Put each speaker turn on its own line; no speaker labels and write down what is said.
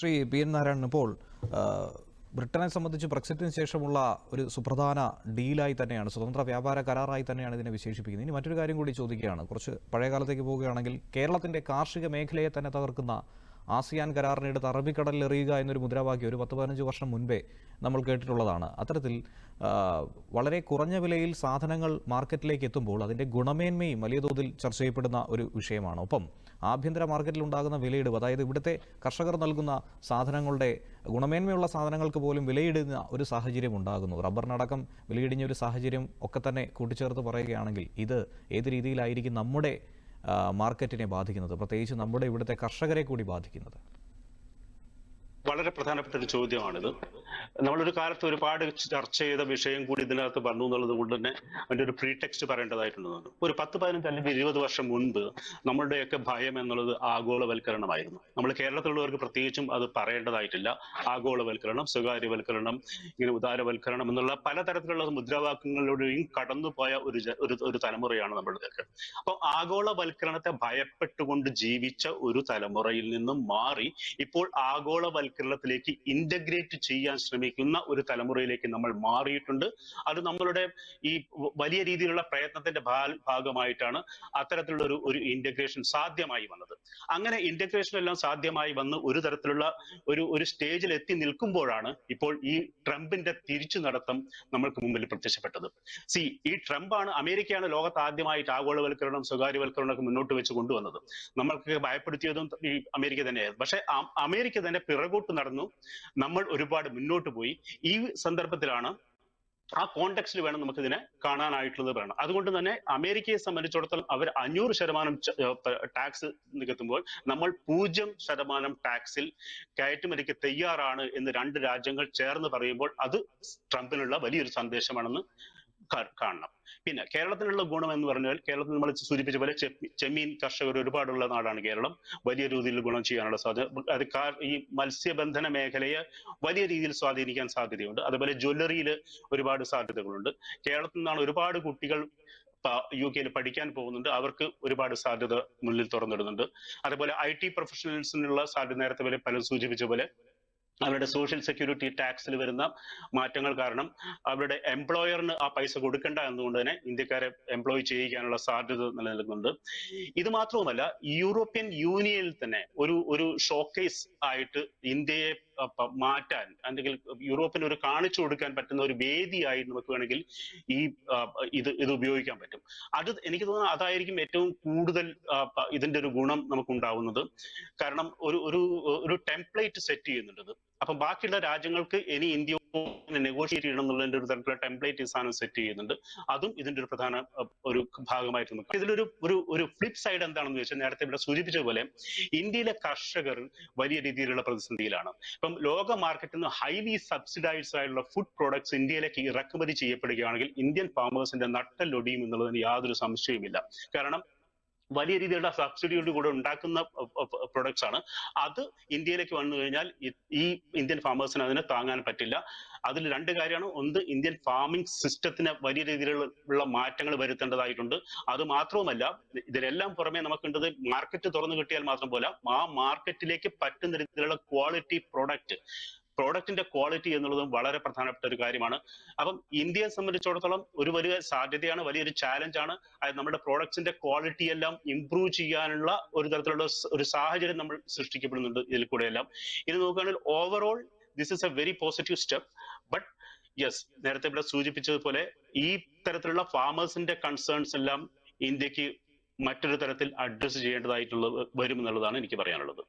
Shri P N Narayanan, ഇപ്പോൾ ബ്രിട്ടനെ സംബന്ധിച്ച് ബ്രെക്സിറ്റിന് ശേഷമുള്ള ഒരു സുപ്രധാന ഡീലായി തന്നെയാണ്, സ്വതന്ത്ര വ്യാപാര കരാറായി തന്നെയാണ് ഇതിനെ വിശേഷിപ്പിക്കുന്നത്. ഇനി മറ്റൊരു കാര്യം കൂടി ചോദിക്കുകയാണ്. കുറച്ച് പഴയ കാലത്തേക്ക് പോവുകയാണെങ്കിൽ കേരളത്തിൻ്റെ കാർഷിക മേഖലയെ തന്നെ തകർക്കുന്ന ആസിയാൻ കരാറിനെടുത്ത് അറബിക്കടലിൽ എറിയുക എന്നൊരു മുദ്രാവാക്യം ഒരു 10-15 വർഷം മുൻപേ നമ്മൾ കേട്ടിട്ടുള്ളതാണ്. അത്തരത്തിൽ വളരെ കുറഞ്ഞ വിലയിൽ സാധനങ്ങൾ മാർക്കറ്റിലേക്ക് എത്തുമ്പോൾ അതിൻ്റെ ഗുണമേന്മയും വലിയ തോതിൽ ചർച്ച ചെയ്യപ്പെടുന്ന ഒരു വിഷയമാണ്. ഒപ്പം ആഭ്യന്തര മാർക്കറ്റിൽ ഉണ്ടാകുന്ന വിലയിടിവ്, അതായത് ഇവിടുത്തെ കർഷകർ നൽകുന്ന സാധനങ്ങളുടെ ഗുണമേന്മയുള്ള സാധനങ്ങൾക്ക് പോലും വിലയിടുന്ന ഒരു സാഹചര്യം ഉണ്ടാകുന്നു. റബ്ബറിനടക്കം വിലയിടിഞ്ഞ ഒരു സാഹചര്യം ഒക്കെ തന്നെ കൂട്ടിച്ചേർത്ത് പറയുകയാണെങ്കിൽ ഇത് ഏത് രീതിയിലായിരിക്കും നമ്മുടെ മാർക്കറ്റിനെ ബാധിക്കുന്നത്, പ്രത്യേകിച്ച് നമ്മുടെ ഇവിടുത്തെ കർഷകരെ കൂടി ബാധിക്കുന്നത്?
വളരെ പ്രധാനപ്പെട്ട ഒരു ചോദ്യമാണിത്. നമ്മളൊരു കാലത്ത് ഒരുപാട് ചർച്ച ചെയ്ത വിഷയം കൂടി ഇതിനകത്ത് വന്നു എന്നുള്ളത് കൊണ്ട് തന്നെ അതിന്റെ ഒരു പ്രീടെക്സ്റ്റ് പറയേണ്ടതായിട്ടുണ്ടെന്നുണ്ട്. ഒരു 10-15 അല്ലെങ്കിൽ 20 വർഷം മുൻപ് നമ്മളുടെയൊക്കെ ഭയം എന്നുള്ളത് ആഗോളവൽക്കരണമായിരുന്നു. നമ്മൾ കേരളത്തിലുള്ളവർക്ക് പ്രത്യേകിച്ചും അത് പറയേണ്ടതായിട്ടില്ല. ആഗോളവൽക്കരണം, സ്വകാര്യവൽക്കരണം, ഇങ്ങനെ ഉദാരവൽക്കരണം എന്നുള്ള പലതരത്തിലുള്ള മുദ്രാവാക്യങ്ങളിലൂടെയും കടന്നുപോയ ഒരു തലമുറയാണ് നമ്മളുടെയൊക്കെ. അപ്പൊ ആഗോളവൽക്കരണത്തെ ഭയപ്പെട്ടുകൊണ്ട് ജീവിച്ച ഒരു തലമുറയിൽ നിന്നും മാറി ഇപ്പോൾ ആഗോളവൽക്കരണത്തിലേക്ക് ഇന്റഗ്രേറ്റ് ചെയ്യാൻ ശ്രമിക്കുന്ന ഒരു തലമുറയിലേക്ക് നമ്മൾ മാറിയിട്ടുണ്ട്. അത് നമ്മളുടെ ഈ വലിയ രീതിയിലുള്ള പ്രയത്നത്തിന്റെ ഭാഗമായിട്ടാണ് അത്തരത്തിലുള്ള ഒരു സാധ്യമായി വന്നത്. അങ്ങനെ ഇന്റഗ്രേഷൻ എല്ലാം സാധ്യമായി വന്ന് ഒരു തരത്തിലുള്ള ഒരു സ്റ്റേജിൽ എത്തി നിൽക്കുമ്പോഴാണ് ഇപ്പോൾ ഈ ട്രംപിന്റെ തിരിച്ചു നടത്തം നമ്മൾക്ക് മുമ്പിൽ പ്രത്യക്ഷപ്പെട്ടത്. ഈ ട്രംപാണ്, അമേരിക്കയാണ് ലോകത്ത് ആദ്യമായിട്ട് ആഗോളവൽക്കരണം, സ്വകാര്യവൽക്കരണം ഒക്കെ മുന്നോട്ട് വെച്ച് കൊണ്ടുവന്നത്. നമ്മൾക്ക് ഭയപ്പെടുത്തിയതും ഈ അമേരിക്ക തന്നെയായിരുന്നു. പക്ഷെ അമേരിക്ക തന്നെ പിറകോട്ട് നടന്നു, നമ്മൾ ഒരുപാട് മുന്നോട്ട് പോയി. ഈ സന്ദർഭത്തിലാണ്, ആ കോണ്ടെക്സ്റ്റിൽ വേണം നമുക്ക് ഇതിനെ കാണാനായിട്ടുള്ളത് വേണം. അതുകൊണ്ട് തന്നെ അമേരിക്കയെ സംബന്ധിച്ചിടത്തോളം അവർ 500% ടാക്സ് നികത്തുമ്പോൾ നമ്മൾ 0% ടാക്സിൽ കയറ്റുമതിക്ക് തയ്യാറാണ് എന്ന് 2 രാജ്യങ്ങൾ ചേർന്ന് പറയുമ്പോൾ അത് ട്രംപിനുള്ള വലിയൊരു സന്ദേശമാണെന്ന് കാണണം. പിന്നെ കേരളത്തിനുള്ള ഗുണം എന്ന് പറഞ്ഞാൽ, കേരളത്തിൽ നമ്മൾ സൂചിപ്പിച്ച പോലെ ചെമ്മീൻ കർഷകർ ഒരുപാടുള്ള നാടാണ് കേരളം. വലിയ രീതിയിൽ ഗുണം ചെയ്യാനുള്ള സാധ്യത, അത് ഈ മത്സ്യബന്ധന മേഖലയെ വലിയ രീതിയിൽ സ്വാധീനിക്കാൻ സാധ്യതയുണ്ട്. അതുപോലെ ജ്വല്ലറിയിൽ ഒരുപാട് സാധ്യതകളുണ്ട്. കേരളത്തിൽ നിന്നാണ് ഒരുപാട് കുട്ടികൾ UK പഠിക്കാൻ പോകുന്നുണ്ട്. അവർക്ക് ഒരുപാട് സാധ്യത മുന്നിൽ തുറന്നിടുന്നുണ്ട്. അതുപോലെ IT പ്രൊഫഷണൽസിനുള്ള സാധ്യത നേരത്തെ പോലെ പലരും സൂചിപ്പിച്ച പോലെ അവരുടെ സോഷ്യൽ സെക്യൂരിറ്റി ടാക്സിൽ വരുന്ന മാറ്റങ്ങൾ കാരണം അവരുടെ എംപ്ലോയറിന് ആ പൈസ കൊടുക്കേണ്ട എന്നുകൊണ്ട് തന്നെ ഇന്ത്യക്കാരെ എംപ്ലോയ് ചെയ്യിക്കാനുള്ള സാധ്യത നിലനിൽക്കുന്നുണ്ട്. ഇത് മാത്രവുമല്ല, യൂറോപ്യൻ യൂണിയനിൽ തന്നെ ഒരു ഷോക്കേസ് ആയിട്ട് ഇന്ത്യയെ മാറ്റാൻ, അല്ലെങ്കിൽ യൂറോപ്പിന് ഒരു കാണിച്ചു കൊടുക്കാൻ പറ്റുന്ന ഒരു വേദിയായി നമുക്ക് വേണമെങ്കിൽ ഇത് ഉപയോഗിക്കാൻ പറ്റും. അത് എനിക്ക് തോന്നുന്നു അതായിരിക്കും ഏറ്റവും കൂടുതൽ ഇതിന്റെ ഒരു ഗുണം നമുക്കുണ്ടാവുന്നത്. കാരണം ഒരു ടെംപ്ലേറ്റ് സെറ്റ് ചെയ്യുന്നുണ്ട്. അപ്പൊ ബാക്കിയുള്ള രാജ്യങ്ങൾക്ക് ഇനി ഇന്ത്യ നെഗോഷിയേറ്റ് ചെയ്യണം എന്നുള്ളതിന്റെ ഒരു തരത്തിലുള്ള ടെംപ്ലേറ്റ് സാധനം സെറ്റ് ചെയ്യുന്നുണ്ട്. അതും ഇതിന്റെ ഒരു പ്രധാന ഒരു ഭാഗമായിട്ട് നമുക്ക് ഇതിലൊരു ഫ്ലിപ്പ് സൈഡ് എന്താണെന്ന് വെച്ചാൽ, നേരത്തെ ഇവിടെ സൂചിപ്പിച്ചതുപോലെ ഇന്ത്യയിലെ കർഷകർ വലിയ രീതിയിലുള്ള പ്രതിസന്ധിയിലാണ്. ഇപ്പം ലോക മാർക്കറ്റിൽ നിന്ന് ഹൈലി സബ്സിഡൈസ്ഡ് ആയിട്ടുള്ള ഫുഡ് പ്രോഡക്ട്സ് ഇന്ത്യയിലേക്ക് ഇറക്കുമതി ചെയ്യപ്പെടുകയാണെങ്കിൽ ഇന്ത്യൻ ഫാമേഴ്സിന്റെ നട്ടലൊടിയും എന്നുള്ളതിന് യാതൊരു സംശയവുമില്ല. കാരണം വലിയ രീതിയിലുള്ള സബ്സിഡിയോട് കൂടെ ഉണ്ടാക്കുന്ന പ്രൊഡക്ട്സ് ആണ്. അത് ഇന്ത്യയിലേക്ക് വന്നു കഴിഞ്ഞാൽ ഈ ഇന്ത്യൻ ഫാമേഴ്സിന് അതിനെ താങ്ങാൻ പറ്റില്ല. അതിൽ 2 കാര്യമാണ്. ഒന്ന്, ഇന്ത്യൻ ഫാമിംഗ് സിസ്റ്റത്തിന് വലിയ രീതിയിലുള്ള മാറ്റങ്ങൾ വരുത്തേണ്ടതായിട്ടുണ്ട്. അത് മാത്രവുമല്ല, ഇതിലെല്ലാം പുറമെ നമുക്കുണ്ടത് മാർക്കറ്റ് തുറന്നു കിട്ടിയാൽ മാത്രം പോലെ ആ മാർക്കറ്റിലേക്ക് പറ്റുന്ന രീതിയിലുള്ള ക്വാളിറ്റി പ്രോഡക്റ്റിന്റെ ക്വാളിറ്റി എന്നുള്ളതും വളരെ പ്രധാനപ്പെട്ട ഒരു കാര്യമാണ്. അപ്പം ഇന്ത്യയെ സംബന്ധിച്ചിടത്തോളം ഒരു വലിയ സാധ്യതയാണ്, വലിയൊരു ചാലഞ്ചാണ്. അത് നമ്മുടെ പ്രോഡക്ട്സിന്റെ ക്വാളിറ്റി എല്ലാം ഇംപ്രൂവ് ചെയ്യാനുള്ള ഒരു തരത്തിലുള്ള ഒരു സാഹചര്യം നമ്മൾ സൃഷ്ടിക്കപ്പെടുന്നുണ്ട് ഇതിൽ കൂടെ എല്ലാം. ഇത് നോക്കുകയാണെങ്കിൽ overall this is A very positive step. But yes, നേരത്തെ ഇവിടെ സൂചിപ്പിച്ചതുപോലെ ഈ തരത്തിലുള്ള ഫാമേഴ്സിന്റെ കൺസേൺസ് എല്ലാം ഇന്ത്യക്ക് മറ്റൊരു തരത്തിൽ അഡ്രസ് ചെയ്യേണ്ടതായിട്ടുള്ളത് വരുമെന്നുള്ളതാണ് എനിക്ക് പറയാനുള്ളത്.